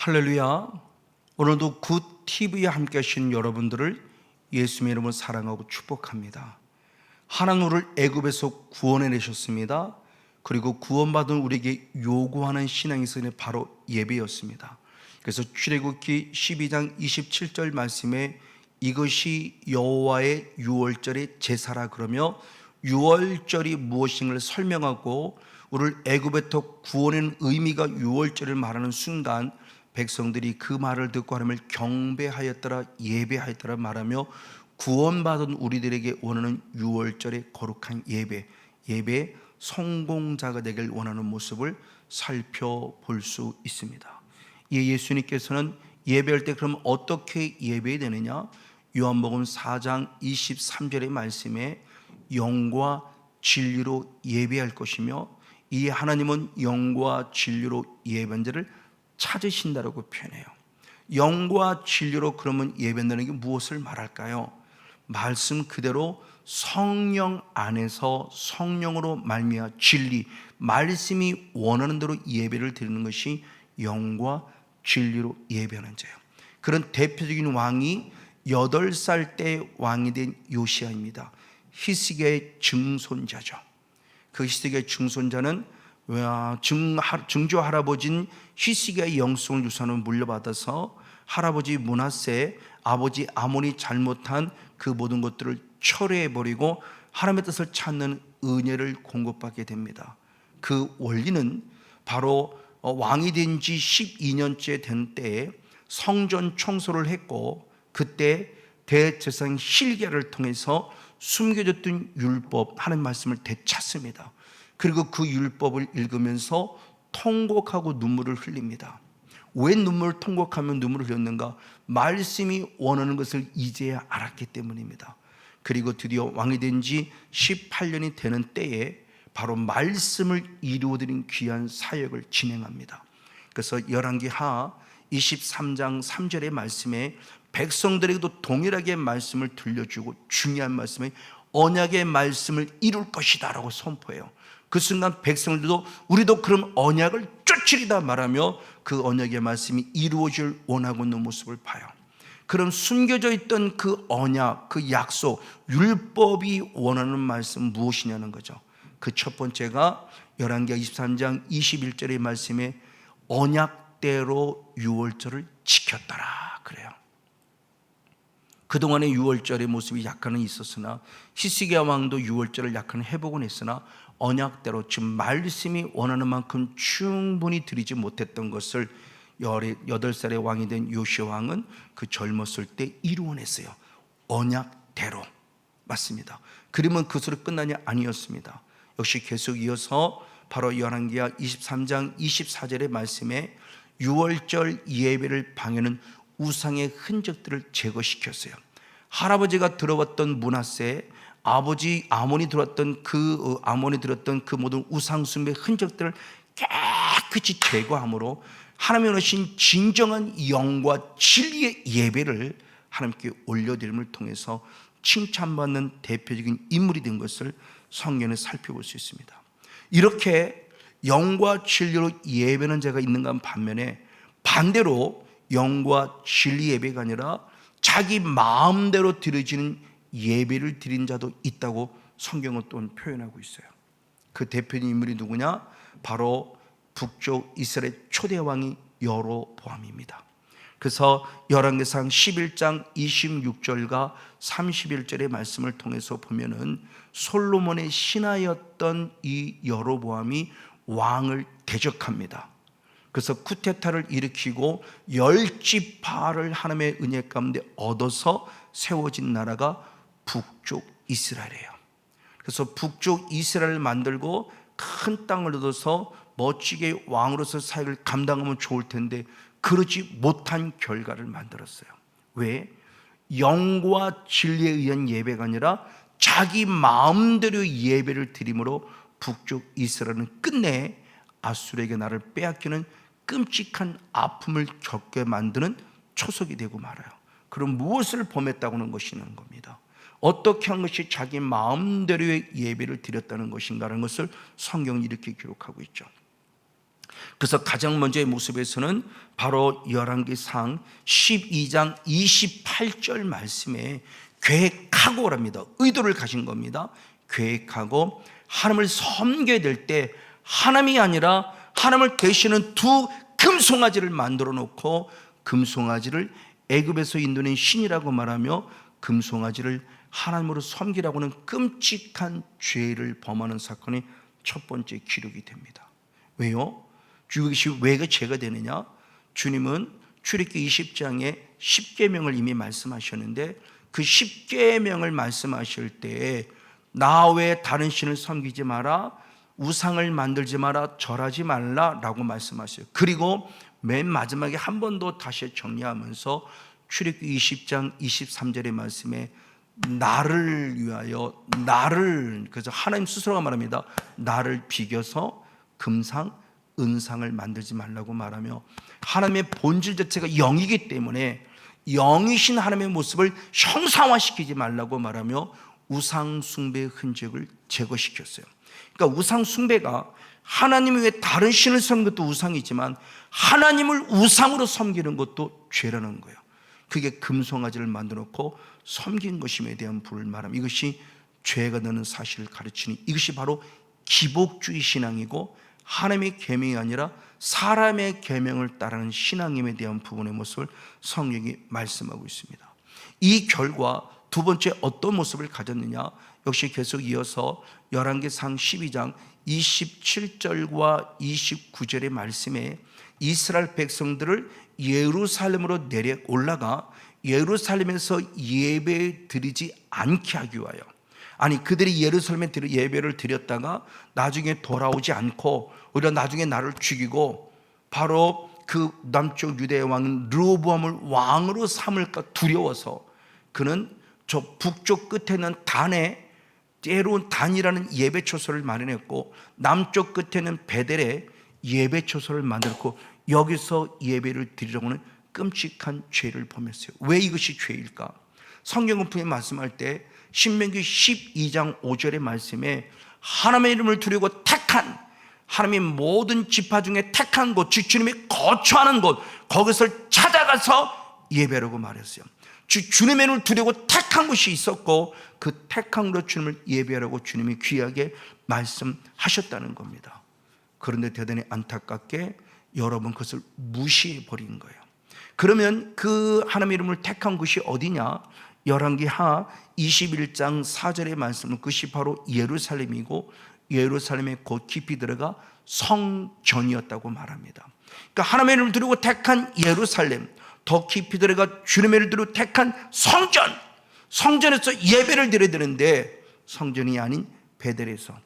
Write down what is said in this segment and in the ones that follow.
할렐루야. 오늘도 굿TV에 함께 하신 여러분들을 예수님의 이름으로 사랑하고 축복합니다. 하나님 우리를 애굽에서 구원해 내셨습니다. 그리고 구원받은 우리에게 요구하는 신앙이 바로 예배였습니다. 그래서 출애굽기 12장 27절 말씀에 이것이 여호와의 유월절의 제사라 그러며 유월절이 무엇인가를 설명하고 우리를 애굽에서 구원한 의미가 유월절을 말하는 순간 백성들이 그 말을 듣고 하나님을 경배하였더라 예배하였더라 말하며 구원받은 우리들에게 원하는 유월절의 거룩한 예배 성공자가 되길 원하는 모습을 살펴볼 수 있습니다. 예수님께서는 예배할 때 그럼 어떻게 예배해야 되느냐? 요한복음 4장 23절의 말씀에 영과 진리로 예배할 것이며 이 하나님은 영과 진리로 예배한 자를 찾으신다라고 표현해요. 영과 진리로 그러면 예배한다는 게 무엇을 말할까요? 말씀 그대로 성령 안에서 성령으로 말미암아 진리, 말씀이 원하는 대로 예배를 드리는 것이 영과 진리로 예배하는 자예요. 그런 대표적인 왕이 8살 때 왕이 된 요시야입니다. 히스기야의 증손자죠. 그 히스기야의 증손자는 증조 할아버지인 히스기야의 영성을 유산으로 물려받아서 할아버지 므낫세, 아버지 아몬이 잘못한 그 모든 것들을 철회해버리고 하나님의 뜻을 찾는 은혜를 공급받게 됩니다. 그 원리는 바로 왕이 된 지 12년째 된 때에 성전 청소를 했고 그때 대제사장 hilki야를 통해서 숨겨졌던 율법 하나님 말씀을 되찾습니다. 그리고 그 율법을 읽으면서 통곡하고 눈물을 흘립니다. 왜 눈물을 통곡하며 눈물을 흘렸는가? 말씀이 원하는 것을 이제야 알았기 때문입니다. 그리고 드디어 왕이 된 지 18년이 되는 때에 바로 말씀을 이루어드린 귀한 사역을 진행합니다. 그래서 열왕기하 23장 3절의 말씀에 백성들에게도 동일하게 말씀을 들려주고 중요한 말씀에 언약의 말씀을 이룰 것이다 라고 선포해요. 그 순간 백성들도 우리도 그럼 언약을 쫓으리다 말하며 그 언약의 말씀이 이루어질 원하고 있는 모습을 봐요. 그럼 숨겨져 있던 그 언약, 그 약속, 율법이 원하는 말씀 무엇이냐는 거죠. 그 첫 번째가 열왕기하 23장 21절의 말씀에 언약대로 유월절을 지켰더라 그래요. 그동안의 유월절의 모습이 약간은 있었으나 히스기야 왕도 유월절을 약간 회복은 했으나 언약대로 즉 말씀이 원하는 만큼 충분히 드리지 못했던 것을 8살의 왕이 된 요시야 왕은 그 젊었을 때 이루어냈어요. 언약대로. 맞습니다. 그러면 그것으로 끝나냐? 아니었습니다. 역시 계속 이어서 바로 열왕기하 23장 24절의 말씀에 유월절 예배를 방해하는 우상의 흔적들을 제거시켰어요. 할아버지가 들어왔던 므낫세, 아버지 아몬이 들어왔던 그 모든 우상 숭배의 흔적들을 깨끗이 제거함으로 하나님이 원하신 진정한 영과 진리의 예배를 하나님께 올려드림을 통해서 칭찬받는 대표적인 인물이 된 것을 성경에 살펴볼 수 있습니다. 이렇게 영과 진리로 예배하는 자가 있는가 반면에 반대로 영과 진리 예배가 아니라 자기 마음대로 드려지는 예배를 드린 자도 있다고 성경은 또 표현하고 있어요. 그 대표적인 인물이 누구냐? 바로 북쪽 이스라엘 초대 왕이 여로보암입니다. 그래서 열왕기상 11장 26절과 31절의 말씀을 통해서 보면은 솔로몬의 신하였던 이 여로보암이 왕을 대적합니다. 그래서 쿠데타를 일으키고 10지파를 하나님의 은혜 가운데 얻어서 세워진 나라가 북쪽 이스라엘이에요. 그래서 북쪽 이스라엘을 만들고 큰 땅을 얻어서 멋지게 왕으로서 사역을 감당하면 좋을 텐데 그러지 못한 결과를 만들었어요. 왜? 영과 진리에 의한 예배가 아니라 자기 마음대로 예배를 드림으로 북쪽 이스라엘은 끝내 아수르에게 나를 빼앗기는 끔찍한 아픔을 겪게 만드는 초석이 되고 말아요. 그럼 무엇을 범했다고 하는 것이냐는 겁니다. 어떻게 한 것이 자기 마음대로의 예배를 드렸다는 것인가라는 것을 성경이 이렇게 기록하고 있죠. 그래서 가장 먼저의 모습에서는 바로 열왕기상 12장 28절 말씀에 계획하고랍니다. 의도를 가진 겁니다. 계획하고 하나님을 섬겨야 될 때 하나님이 아니라 하나님을 대신하는 두 금송아지를 만들어 놓고 금송아지를 애굽에서 인도낸 신이라고 말하며 금송아지를 하나님으로 섬기라고 하는 끔찍한 죄를 범하는 사건이 첫 번째 기록이 됩니다. 왜요? 이것이 왜 죄가 되느냐? 주님은 출애굽기 20장에 10계명을 이미 말씀하셨는데 그 10계명을 말씀하실 때에 나 외에 다른 신을 섬기지 마라, 우상을 만들지 마라, 절하지 말라라고 말씀하셨어요. 그리고 맨 마지막에 한 번 더 다시 정리하면서 출애굽기 20장 23절의 말씀에 나를 위하여 그래서 하나님 스스로가 말합니다. 나를 비겨서 금상 은상을 만들지 말라고 말하며 하나님의 본질 자체가 영이기 때문에 영이신 하나님의 모습을 형상화시키지 말라고 말하며 우상 숭배의 흔적을 제거시켰어요. 그러니까 우상 숭배가 하나님 외에 다른 신을 섬기는 것도 우상이지만 하나님을 우상으로 섬기는 것도 죄라는 거예요. 그게 금송아지를 만들어 놓고 섬긴 것임에 대한 불을 말함. 이것이 죄가 되는 사실을 가르치는, 이것이 바로 기복주의 신앙이고 하나님의 계명이 아니라 사람의 계명을 따르는 신앙임에 대한 부분의 모습을 성경이 말씀하고 있습니다. 이 결과 두 번째 어떤 모습을 가졌느냐? 역시 계속 이어서 열왕기상 12장 27절과 29절의 말씀에 이스라엘 백성들을 예루살렘으로 내려 올라가 예루살렘에서 예배 드리지 않게 하기 위하여, 아니 그들이 예루살렘에 예배를 드렸다가 나중에 돌아오지 않고 오히려 나중에 나를 죽이고 바로 그 남쪽 유대의 왕 르호보암을 왕으로 삼을까 두려워서 그는 저 북쪽 끝에 있는 단에 때로운 단이라는 예배 초소를 마련했고 남쪽 끝에는 베델에 예배 초소를 만들었고 여기서 예배를 드리려고 하는 끔찍한 죄를 범했어요. 왜 이것이 죄일까? 성경은 분명히 말씀할 때 신명기 12장 5절의 말씀에 하나님의 이름을 두려고 택한, 하나님의 모든 지파 중에 택한 곳, 즉 주님이 거처하는 곳, 거기서 찾아가서 예배라고 말했어요. 즉 주님의 이름을 두려고 택한 곳이 있었고 그 택한 곳 주님을 예배하라고 주님이 귀하게 말씀하셨다는 겁니다. 그런데 대단히 안타깝게 여러분 그것을 무시해버린 거예요. 그러면 그 하나님의 이름을 택한 곳이 어디냐? 열왕기하 21장 4절의 말씀은 그것이 바로 예루살렘이고 예루살렘에 곧 깊이 들어가 성전이었다고 말합니다. 그러니까 하나님의 이름을 두려고 택한 예루살렘, 더 깊이 들어가 주님의 이름을 두려고 택한 성전, 성전에서 예배를 드려야 되는데 성전이 아닌 베델에서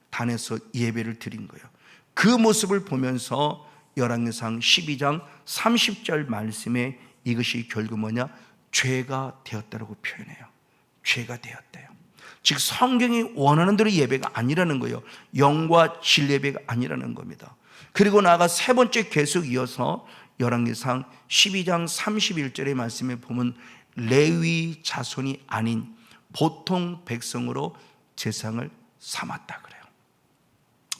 단에서 예배를 드린 거예요. 그 모습을 보면서 열왕기상 12장 30절 말씀에 이것이 결국 뭐냐? 죄가 되었다라고 표현해요. 죄가 되었대요. 즉 성경이 원하는 대로 예배가 아니라는 거예요. 영과 질 예배가 아니라는 겁니다. 그리고 나아가 세 번째 계속 이어서 열왕기상 12장 31절의 말씀에 보면 레위 자손이 아닌 보통 백성으로 제상을 삼았다 그래요.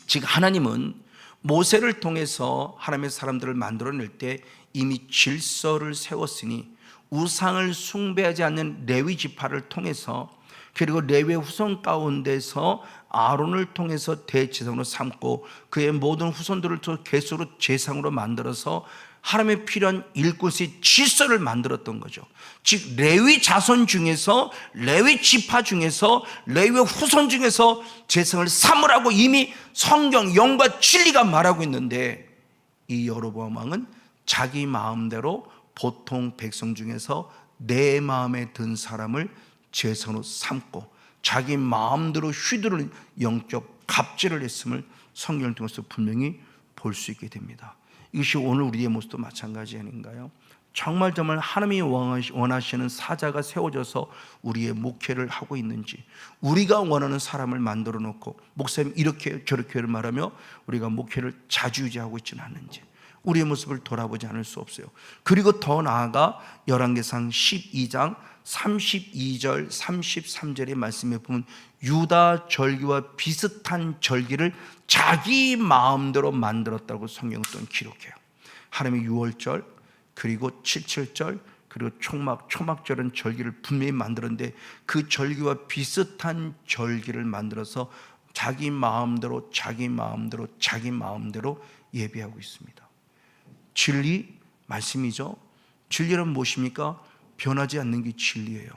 즉 하나님은 모세를 통해서 하나님의 사람들을 만들어낼 때 이미 질서를 세웠으니 우상을 숭배하지 않는 레위 지파를 통해서 그리고 레위 후손 가운데서 아론을 통해서 대제사장으로 삼고 그의 모든 후손들을 계수로 제상으로 만들어서 하나님의 필요한 일꾼의 질서를 만들었던 거죠. 즉 레위 자손 중에서 레위 지파 중에서 레위 후손 중에서 제사장을 삼으라고 이미 성경 영과 진리가 말하고 있는데 이 여로보암 왕은 자기 마음대로 보통 백성 중에서 내 마음에 든 사람을 제사장으로 삼고 자기 마음대로 휘두르는 영적 갑질을 했음을 성경을 통해서 분명히 볼 수 있게 됩니다. 이것이 오늘 우리의 모습도 마찬가지 아닌가요? 정말 하나님이 원하시는 사자가 세워져서 우리의 목회를 하고 있는지, 우리가 원하는 사람을 만들어 놓고 목사님 이렇게 저렇게를 말하며 우리가 목회를 자주유지하고 있지는 않는지, 우리의 모습을 돌아보지 않을 수 없어요. 그리고 더 나아가 열왕기상 12장 32절 33절의 말씀에 보면 유다 절기와 비슷한 절기를 자기 마음대로 만들었다고 성경은 또 기록해요. 하나님의 유월절, 그리고 칠칠절, 그리고 초막절은 절기를 분명히 만들었는데 그 절기와 비슷한 절기를 만들어서 자기 마음대로 예배하고 있습니다. 진리 말씀이죠. 진리는 무엇입니까? 변하지 않는 게 진리예요.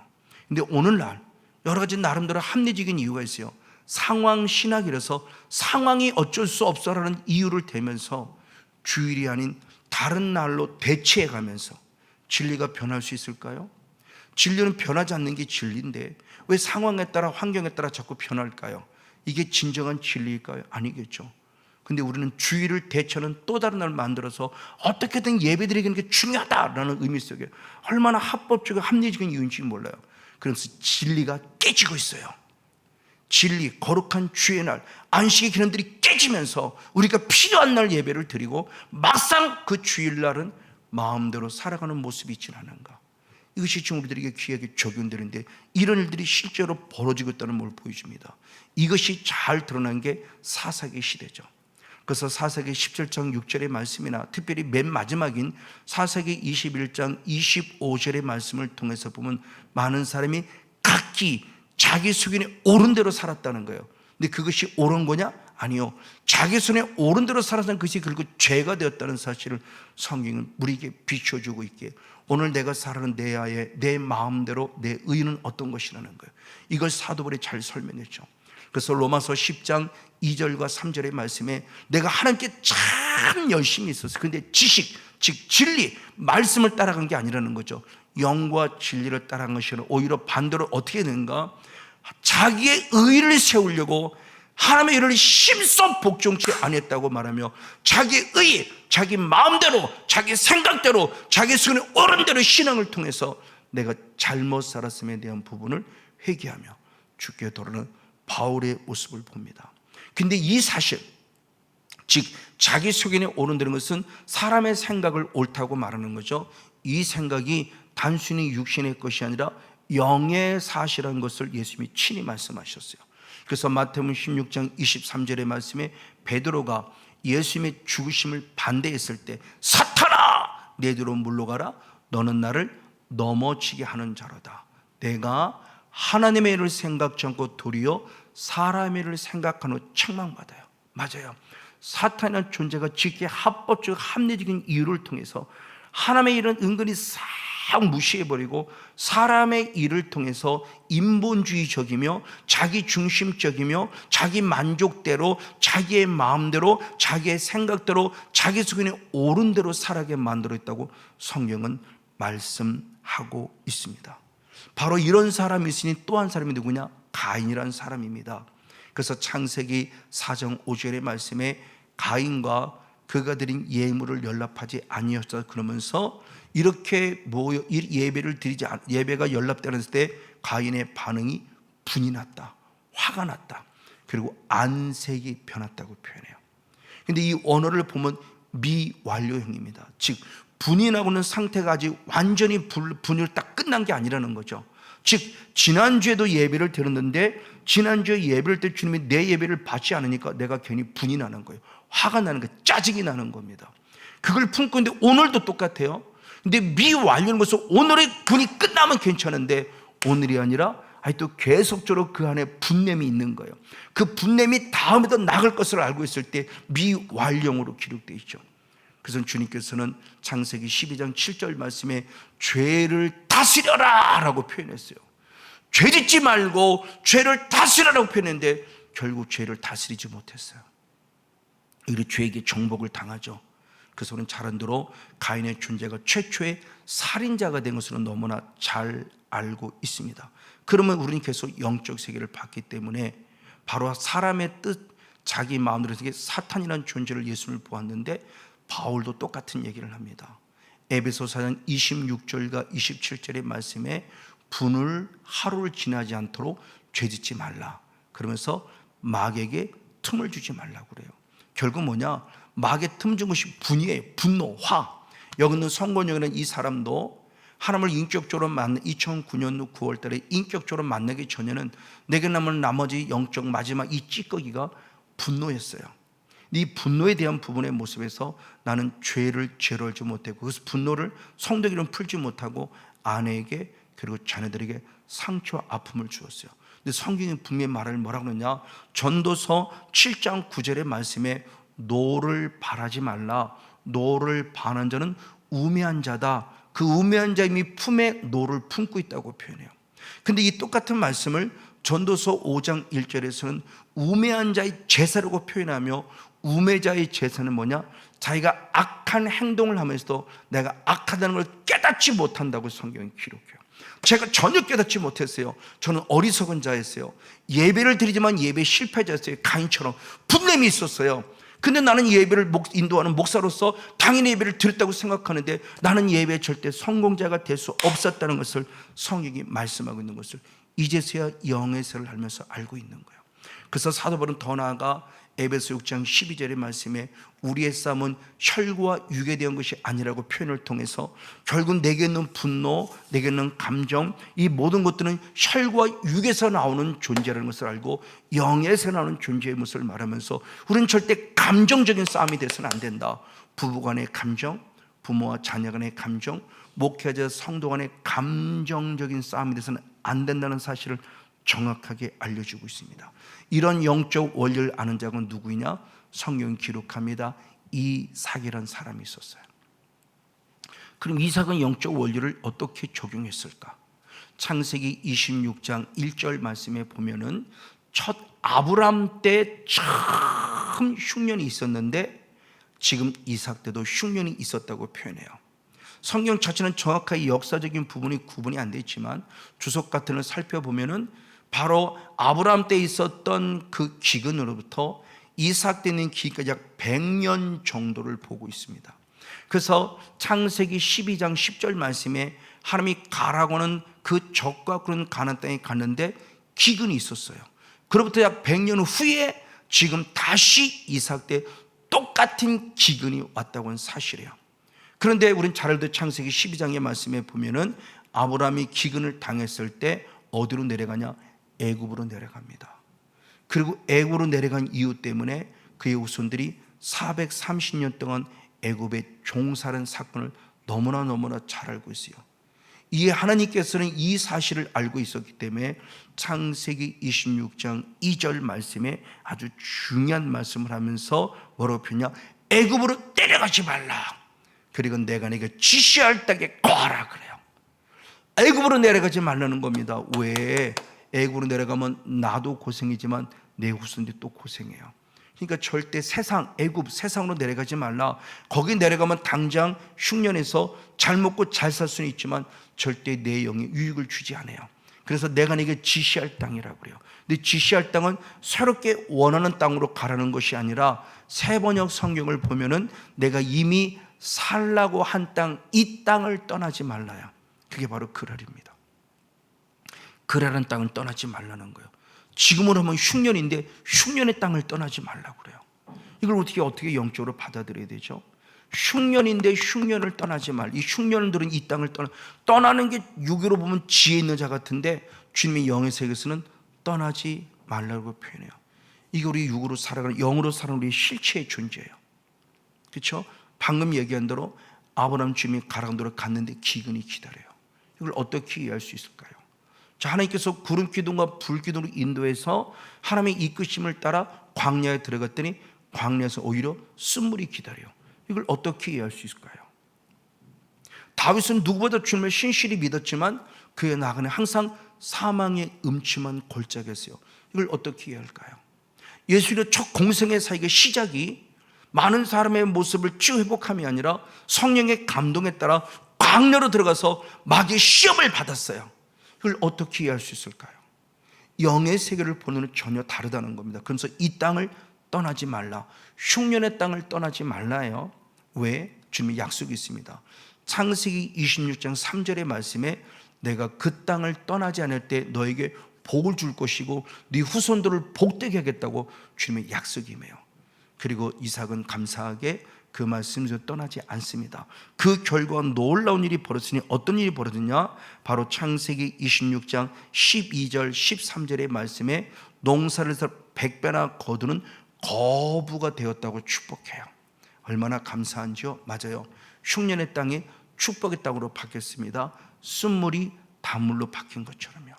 근데 오늘날 여러 가지 나름대로 합리적인 이유가 있어요. 상황 신학이라서 상황이 어쩔 수 없어라는 이유를 대면서 주일이 아닌 다른 날로 대체해 가면서 진리가 변할 수 있을까요? 진리는 변하지 않는 게 진리인데 왜 상황에 따라 환경에 따라 자꾸 변할까요? 이게 진정한 진리일까요? 아니겠죠. 근데 우리는 주일을 대체하는 또 다른 날을 만들어서 어떻게든 예배드리는 게 중요하다라는 의미 속에 얼마나 합법적이고 합리적인 이유인지 몰라요. 그래서 진리가 깨지고 있어요. 진리, 거룩한 주의 날, 안식의 기념들이 깨지면서 우리가 필요한 날 예배를 드리고 막상 그 주일날은 마음대로 살아가는 모습이 있지는 않은가. 이것이 지금 우리들에게 귀하게 적용되는데 이런 일들이 실제로 벌어지고 있다는 걸 보여줍니다. 이것이 잘 드러난 게 사사기 시대죠. 그래서 사사기 17장 6절의 말씀이나 특별히 맨 마지막인 사사기 21장 25절의 말씀을 통해서 보면 많은 사람이 각기 자기 수견에 옳은 대로 살았다는 거예요. 근데 그것이 옳은 거냐? 아니요. 자기 손에 옳은 대로 살았던 것이 결국 죄가 되었다는 사실을 성경은 우리에게 비춰주고 있기에 오늘 내가 살아가는 내 마음대로 내 의는 어떤 것이라는 거예요. 이걸 사도 바울이 잘 설명했죠. 그래서 로마서 10장 2절과 3절의 말씀에 내가 하나님께 참 열심히 있었어요. 그런데 지식, 즉 진리, 말씀을 따라간 게 아니라는 거죠. 영과 진리를 따라간 것이 아니라 오히려 반대로 어떻게 되는가? 자기의 의를 세우려고 하나님의 의를 힘써 복종치 아니했다고 말하며 자기의 의, 자기 마음대로, 자기 생각대로, 자기 수준의 옳은 대로 신앙을 통해서 내가 잘못 살았음에 대한 부분을 회개하며 주께 돌아오는 바울의 모습을 봅니다. 근데 이 사실, 즉 자기 소견에 오른다는 것은 사람의 생각을 옳다고 말하는 거죠. 이 생각이 단순히 육신의 것이 아니라 영의 사실이라는 것을 예수님이 친히 말씀하셨어요. 그래서 마태복음 16장 23절의 말씀에 베드로가 예수님의 죽으심을 반대했을 때 사탄아 내 뒤로 물러가라 너는 나를 넘어지게 하는 자로다. 내가 하나님의 일을 생각지 않고 도리어 사람의 일을 생각한 후 책망받아요. 맞아요. 사탄이라는 존재가 지극히 합법적 합리적인 이유를 통해서 하나님의 일은 은근히 싹 무시해버리고 사람의 일을 통해서 인본주의적이며 자기중심적이며 자기 만족대로 자기의 마음대로 자기의 생각대로 자기 수준에 옳은 대로 살아가게 만들어 있다고 성경은 말씀하고 있습니다. 바로 이런 사람이 있으니 또 한 사람이 누구냐? 가인이라는 사람입니다. 그래서 창세기 4장 5절의 말씀에 가인과 그가 드린 예물을 연락하지 아니었다 그러면서 이렇게 모여 예배를 드리지 예배가 연락되었을 때 가인의 반응이 분이 났다, 화가 났다, 그리고 안색이 변했다고 표현해요. 근데 이 언어를 보면 미완료형입니다. 즉 분이 나고는 상태가 아직 완전히 분을 딱 끝난 게 아니라는 거죠. 즉 지난주에도 예배를 드렸는데 지난주에 예배를 때 주님이 내 예배를 받지 않으니까 내가 괜히 분이 나는 거예요. 화가 나는 거예요. 짜증이 나는 겁니다. 그걸 품고 있는데 오늘도 똑같아요. 근데 미완료는 것은 오늘의 분이 끝나면 괜찮은데 오늘이 아니라 또 계속적으로 그 안에 분냄이 있는 거예요. 그 분냄이 다음에도 나갈 것을 알고 있을 때 미완료로 기록되어 있죠. 그래서 주님께서는 창세기 12장 7절 말씀에 죄를 다스려라 라고 표현했어요. 죄 짓지 말고 죄를 다스려라고 표현했는데 결국 죄를 다스리지 못했어요. 이리 죄에게 정복을 당하죠. 그래서 우리는 잘 안대로 가인의 존재가 최초의 살인자가 된 것으로 너무나 잘 알고 있습니다. 그러면 우리는 계속 영적 세계를 봤기 때문에 바로 사람의 뜻, 자기 마음대로 사탄이라는 존재를 예수님을 보았는데 바울도 똑같은 얘기를 합니다. 에베소 4장 26절과 27절의 말씀에 분을 하루를 지나지 않도록 죄짓지 말라 그러면서 마귀에게 틈을 주지 말라고 그래요. 결국 뭐냐? 마귀의 틈준 것이 분이에요. 분노, 화. 여기 있는 성건영이라는 이 사람도 하나님을 인격적으로 2009년 9월 달에 인격적으로 만나기 전에는 내게 남은 나머지 영적 마지막 이 찌꺼기가 분노였어요. 이 분노에 대한 부분의 모습에서 나는 죄를 알지 못하고, 그래서 분노를 성도에게는 풀지 못하고 아내에게 그리고 자녀들에게 상처와 아픔을 주었어요. 근데 성경이 분명히 말을 뭐라고 하느냐, 전도서 7장 9절의 말씀에 노를 바라지 말라. 노를 바라는 자는 우매한 자다. 그 우매한 자의 이미 품에 노를 품고 있다고 표현해요. 근데 이 똑같은 말씀을 전도서 5장 1절에서는 우매한 자의 제사라고 표현하며, 우매자의 제사는 뭐냐? 자기가 악한 행동을 하면서도 내가 악하다는 걸 깨닫지 못한다고 성경이 기록해요. 제가 전혀 깨닫지 못했어요. 저는 어리석은 자였어요. 예배를 드리지만 예배 실패자였어요. 가인처럼 분냄이 있었어요. 근데 나는 예배를 인도하는 목사로서 당연히 예배를 드렸다고 생각하는데 나는 예배에 절대 성공자가 될 수 없었다는 것을 성경이 말씀하고 있는 것을 이제서야 영의 세를 알면서 알고 있는 거예요. 그래서 사도 바울은 더 나아가 에베소 6장 12절의 말씀에 우리의 싸움은 혈과 육에 대한 것이 아니라고 표현을 통해서 결국 내게 있는 분노, 내게 있는 감정, 이 모든 것들은 혈과 육에서 나오는 존재라는 것을 알고 영에서 나오는 존재의 모습을 말하면서 우리는 절대 감정적인 싸움이 돼서는 안 된다. 부부 간의 감정, 부모와 자녀 간의 감정, 목회자 성도 간의 감정적인 싸움이 돼서는 안 된다는 사실을 정확하게 알려주고 있습니다. 이런 영적 원리를 아는 자가 누구이냐? 성경이 기록합니다. 이삭이라는 사람이 있었어요. 그럼 이삭은 영적 원리를 어떻게 적용했을까? 창세기 26장 1절 말씀에 보면은 첫 아브람 때 참 흉년이 있었는데 지금 이삭 때도 흉년이 있었다고 표현해요. 성경 자체는 정확하게 역사적인 부분이 구분이 안 돼 있지만 주석 같은 걸 살펴보면은 바로 아브라함 때 있었던 그 기근으로부터 이삭 때 있는 기근까지 약 100년 정도를 보고 있습니다. 그래서 창세기 12장 10절 말씀에 하나님이 가라고 하는 그 적과 그런 가나안 땅에 갔는데 기근이 있었어요. 그로부터 약 100년 후에 지금 다시 이삭 때 똑같은 기근이 왔다고 하는 사실이에요. 그런데 우리는 잘 알던 창세기 12장의 말씀에 보면은 아브라함이 기근을 당했을 때 어디로 내려가냐? 애굽으로 내려갑니다. 그리고 애굽으로 내려간 이유 때문에 그의 후손들이 430년 동안 애굽에 종살은 사건을 너무나 잘 알고 있어요. 이에 하나님께서는 이 사실을 알고 있었기 때문에 창세기 26장 2절 말씀에 아주 중요한 말씀을 하면서 뭐라고 표현하냐? 애굽으로 내려가지 말라. 그리고 내가 네게 지시할 땅에 거하라 그래요. 애굽으로 내려가지 말라는 겁니다. 왜? 애굽으로 내려가면 나도 고생이지만 내 후손들이 또 고생해요. 그러니까 절대 애굽 세상으로 내려가지 말라. 거기 내려가면 당장 흉년에서 잘 먹고 잘 살 수는 있지만 절대 내 영에 유익을 주지 않아요. 그래서 내가 네게 지시할 땅이라고 그래요. 근데 지시할 땅은 새롭게 원하는 땅으로 가라는 것이 아니라 세번역 성경을 보면은 내가 이미 살라고 한 땅, 이 땅을 떠나지 말라요. 그게 바로 그랄입니다. 그랄은 땅을 떠나지 말라는 거예요. 지금으로 하면 흉년인데 흉년의 땅을 떠나지 말라고 그래요. 이걸 어떻게 영적으로 받아들여야 되죠? 흉년인데 흉년을 떠나지 말. 이 흉년들은 이 땅을 떠나는 게 육으로 보면 지혜 있는 자 같은데 주님의 영의 세계에서는 떠나지 말라고 표현해요. 이게 우리 육으로 살아가는 영으로 살아가는 우리 실체의 존재예요. 그렇죠? 방금 얘기한 대로 아브라함 주님이 가라는 대로 갔는데 기근이 기다려요. 이걸 어떻게 이해할 수 있을까요? 자, 하나님께서 구름 기둥과 불 기둥으로 인도해서 하나님의 이끄심을 따라 광야에 들어갔더니 광야에서 오히려 쓴물이 기다려요. 이걸 어떻게 이해할 수 있을까요? 다윗은 누구보다 주님을 신실히 믿었지만 그의 나가는 항상 사망의 음침한 골짜기였어요. 이걸 어떻게 이해할까요? 예수님의 첫 공생의 사역의 시작이 많은 사람의 모습을 치유 회복함이 아니라 성령의 감동에 따라 광야로 들어가서 마귀의 시험을 받았어요. 이걸 어떻게 이해할 수 있을까요? 영의 세계를 보는 전혀 다르다는 겁니다. 그래서 이 땅을 떠나지 말라. 흉년의 땅을 떠나지 말라요. 왜? 주님의 약속이 있습니다. 창세기 26장 3절의 말씀에 내가 그 땅을 떠나지 않을 때 너에게 복을 줄 것이고 네 후손들을 복되게 하겠다고 주님의 약속이 임해요. 그리고 이삭은 감사하게 그 말씀에서 떠나지 않습니다. 그 결과 놀라운 일이 벌어지니 어떤 일이 벌어졌냐? 바로 창세기 26장 12절 13절의 말씀에 농사를 해서 100배나 거두는 거부가 되었다고 축복해요. 얼마나 감사한지요? 맞아요. 흉년의 땅이 축복의 땅으로 바뀌었습니다. 쓴물이 단물로 바뀐 것처럼요.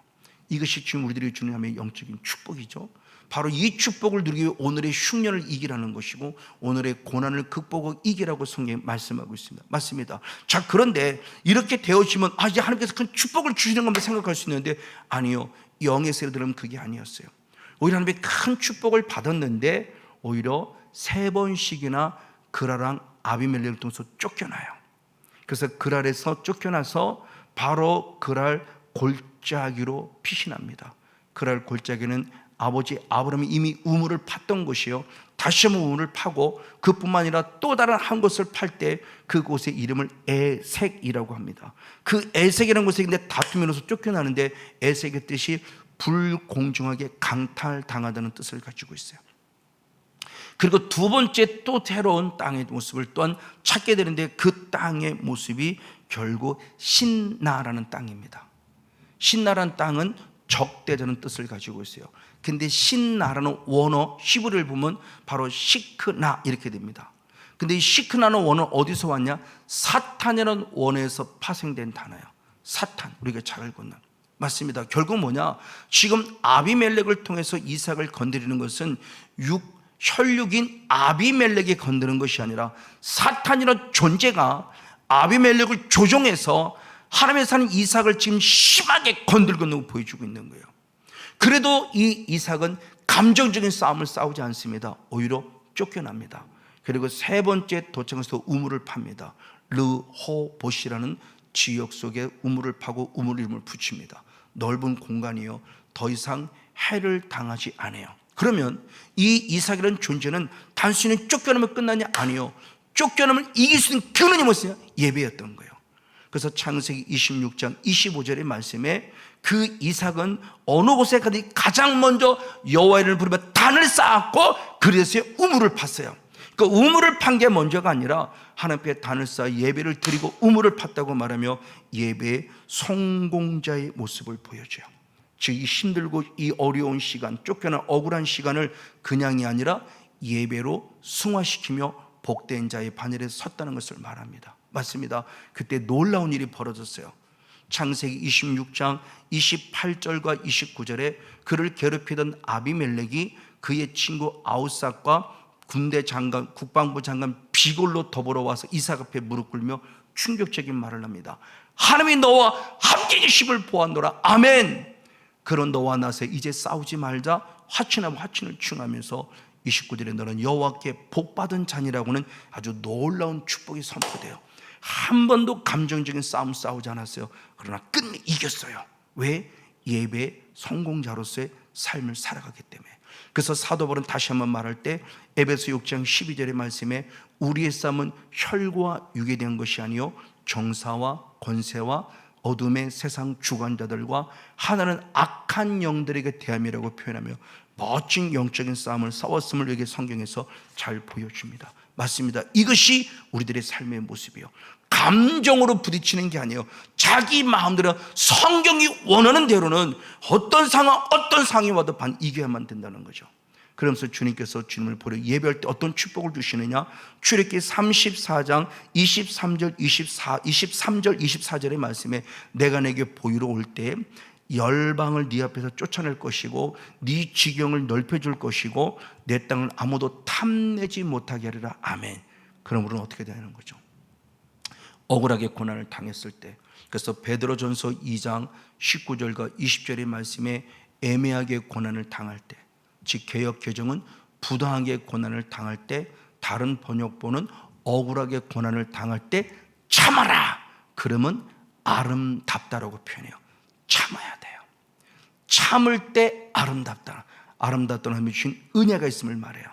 이것이 지금 우리들이 주는 하나님의 영적인 축복이죠. 바로 이 축복을 누리기 위해 오늘의 흉년을 이기라는 것이고 오늘의 고난을 극복하고 이기라고 성경에 말씀하고 있습니다. 맞습니다. 자, 그런데 이렇게 되어지면 이제 하나님께서 큰 축복을 주시는 것만 생각할 수 있는데 아니요. 영의 세대들은 그게 아니었어요. 오히려 하나님의 큰 축복을 받았는데 오히려 3번씩이나 그랄랑 아비멜렉을 통해서 쫓겨나요. 그래서 그랄에서 쫓겨나서 바로 그랄 골짜기로 피신합니다. 그랄 골짜기는 아버지 아브라함이 이미 우물을 팠던 곳이요, 다시 한번 우물을 파고 그뿐만 아니라 또 다른 한 곳을 팔 때 그곳의 이름을 에색이라고 합니다. 그 에색이라는 곳에 다투면서 쫓겨나는데 에색의 뜻이 불공정하게 강탈당하다는 뜻을 가지고 있어요. 그리고 두 번째 또 새로운 땅의 모습을 또한 찾게 되는데 그 땅의 모습이 결국 신나라는 땅입니다. 신나라는 땅은 적대자는 뜻을 가지고 있어요. 근데 신나라는 원어 히브리를 보면 바로 시크나 이렇게 됩니다. 근데 이 시크나는 원어는 어디서 왔냐? 사탄이라는 원어에서 파생된 단어예요. 사탄, 우리가 잘 알고 있는. 맞습니다. 결국 뭐냐? 지금 아비멜렉을 통해서 이삭을 건드리는 것은 혈육인 아비멜렉이 건드는 것이 아니라 사탄이라는 존재가 아비멜렉을 조종해서 하나님의 사는 이삭을 지금 심하게 건들고 있는 걸 보여주고 있는 거예요. 그래도 이 이삭은 감정적인 싸움을 싸우지 않습니다. 오히려 쫓겨납니다. 그리고 3번째 도착해서 우물을 팝니다. 르호봇이라는 지역 속에 우물을 파고 우물 이름을 붙입니다. 넓은 공간이요, 더 이상 해를 당하지 않아요. 그러면 이 이삭이라는 존재는 단순히 쫓겨나면 끝나냐? 아니요. 쫓겨나면 이길 수 있는 근원이 무엇이냐? 예배였던 거예요. 그래서 창세기 26장 25절의 말씀에 그 이삭은 어느 곳에 가든지 가장 먼저 여호와의 이름을 부르며 단을 쌓았고 그래서 우물을 팠어요. 그 우물을 판 게 먼저가 아니라 하나님께 단을 쌓아 예배를 드리고 우물을 팠다고 말하며 예배의 성공자의 모습을 보여줘요. 즉 이 힘들고 이 어려운 시간, 쫓겨난 억울한 시간을 그냥이 아니라 예배로 승화시키며 복된 자의 반열에 섰다는 것을 말합니다. 맞습니다. 그때 놀라운 일이 벌어졌어요. 창세기 26장 28절과 29절에 그를 괴롭히던 아비멜렉이 그의 친구 아우삭과 군대 장관, 국방부 장관 비골로 더불어 와서 이삭 앞에 무릎 꿇며 충격적인 말을 합니다. 하나님이 너와 함께 계심을 보았노라. 아멘. 그런 너와 나서 이제 싸우지 말자. 화친하고 화친을 충하면서 29절에 너는 여호와께 복받은 자니라고는 아주 놀라운 축복이 선포돼요. 한 번도 감정적인 싸움 싸우지 않았어요. 그러나 끝내 이겼어요. 왜? 예배의 성공자로서의 삶을 살아가기 때문에. 그래서 사도 바울은 다시 한번 말할 때 에베소 6장 12절의 말씀에 우리의 싸움은 혈과 육에 대한 것이 아니요 정사와 권세와 어둠의 세상 주관자들과 하나는 악한 영들에게 대함이라고 표현하며 멋진 영적인 싸움을 싸웠음을 여기 성경에서 잘 보여줍니다. 맞습니다. 이것이 우리들의 삶의 모습이에요. 감정으로 부딪히는 게 아니에요. 자기 마음대로 성경이 원하는 대로는 어떤 상황이 와도 이겨야만 된다는 거죠. 그러면서 주님께서 주님을 보려 예배할 때 어떤 축복을 주시느냐? 출애굽기 34장 23절 24절의 말씀에 내가 내게 보이러 올 때 열방을 네 앞에서 쫓아낼 것이고 네 지경을 넓혀줄 것이고 내 땅을 아무도 탐내지 못하게 하리라. 아멘. 그럼 우리는 어떻게 되는 거죠? 억울하게 고난을 당했을 때, 그래서 베드로전서 2장 19절과 20절의 말씀에 애매하게 고난을 당할 때, 즉 개역 개정은 부당하게 고난을 당할 때, 다른 번역본은 억울하게 고난을 당할 때 참아라. 그러면 아름답다라고 표현해요. 참아야 돼요. 참을 때 아름답다. 아름답다는 하나님이 주신 은혜가 있음을 말해요.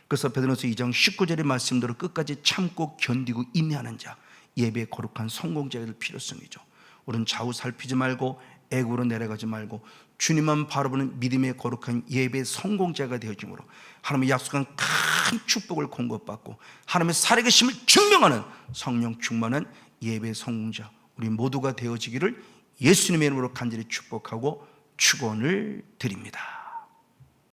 그래서 베드로전서 2장 19절의 말씀대로 끝까지 참고 견디고 인내하는 자, 예배의 거룩한 성공자가 될 필요성이죠. 우리는 좌우 살피지 말고 애고로 내려가지 말고 주님만 바라보는 믿음의 거룩한 예배 성공자가 되어짐으로 하나님의 약속한 큰 축복을 공급받고 하나님의 살아계심을 증명하는 성령 충만한 예배 성공자 우리 모두가 되어지기를 예수님의 이름으로 간절히 축복하고 축원을 드립니다.